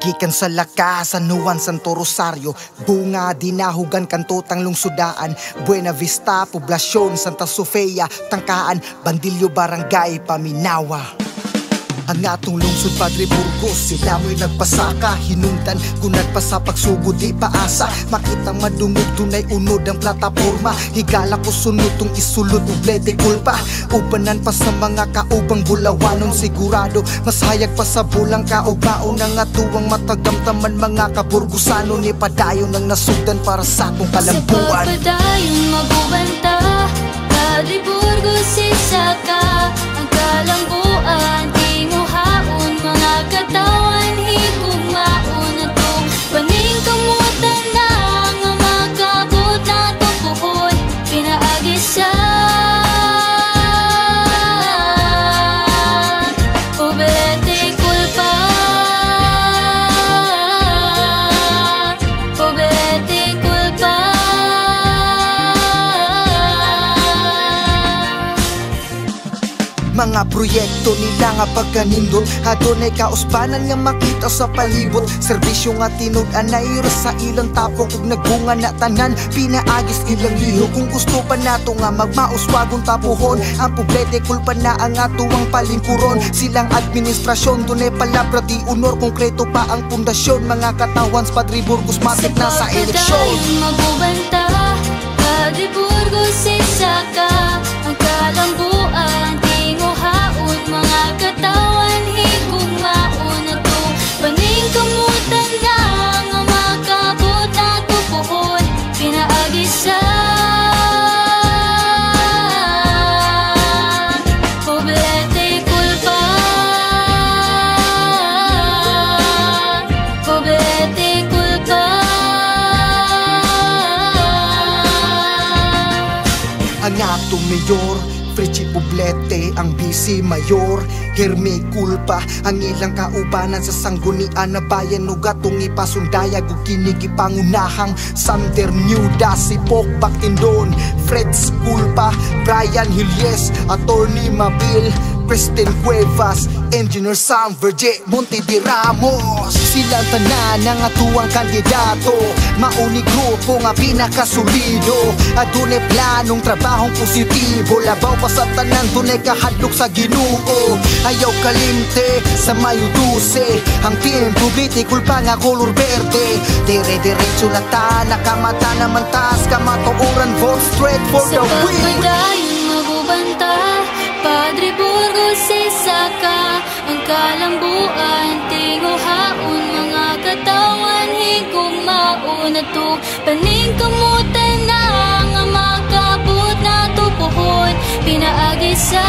Gikan sa lakas, San Juan, Santo Rosario, bunga, dinahugan, kantotang lungsudaan, Buena Vista, Poblasyon, Santa Sofia, Tangkaan, Bandilyo, Barangay, Paminawa. Ang atong lungsod, Padre Burgos, sila mo'y nagpasaka, hinungdan, kung nagpasa pagsugod di paasa. Makita madungog, tunay unod ang plataporma, higala ko sunod tong isulod, ublete kulpa. Ubanan pa sa mga kaubang bulawanon, sigurado mas hayag pa sa bulang kaugmaon. Ang atuang matagamtaman mga kaburgosano, ni padayon ang nasugdan para sa akong kalambuan. Sa pagpadayon magubanta, Padre Burgos, isa ka, ang kalambuan. Haon mga katawan, higugmaon na to. Paning kamutan na nga magkabot na to puhon, pinaagisa Pobete kulpa, Pobete kulpa. Mga proyekto nila nga pagkanindot, adunay kausbanan nga makita sa palibot. Serbisyo nga tinud-an na iras sa ilang tapong, ug nagbunga na tanan, pinaagis ilang liho. Kung gusto pa nato nga magmauswagong tapuhon, ang Poblete kulpa na ang atuang palingkuron. Silang administrasyon, dunay palabra di unor, konkreto pa ang pundasyon. Mga katawan sa Padre Burgos, matik na sa eleksyon. Magubanta, Padre Burgos, isa ka, ang kalambuan. Haon mga katawan, higugmaon na to. Paning kamutan na nga magkabot na to puhon, pinaagisa Poblete kulpa, Poblete kulpa. Ang atong mayor Fritchie Poblete, ang Vice Mayor Herme Culpa, ang ilang kaubanan sa sanggunian na bayan, ug atong ipasundayag ug kinigi pangunahang Sander Muda, si Pok Bactindon, Freds Culpa, Brian Hilles, Attorney Mabil, Kristen Cuevas, Engineer Sam Verge, Monte de Ramos. Silang tanan ang atuang kandidato, mauni grupo nga pinakasulido. Adunay planong trabahong positibo, labaw pa sa tanan, dunay kahadlok sa Ginoo. Ayaw kalimte sa Mayo 12, ang team Poblete kulpa nga color verde. Dire-diretso lata, nakamata naman taas, kamatuuran, vote straight for the win. Sa pagpadayon magubanta, Padre Burgos, isa ka, ang kalambuan. Tinguhaon mga katawan, higugmaon na to. Paning kamutan na nga magkabot na to puhon, pinaagisa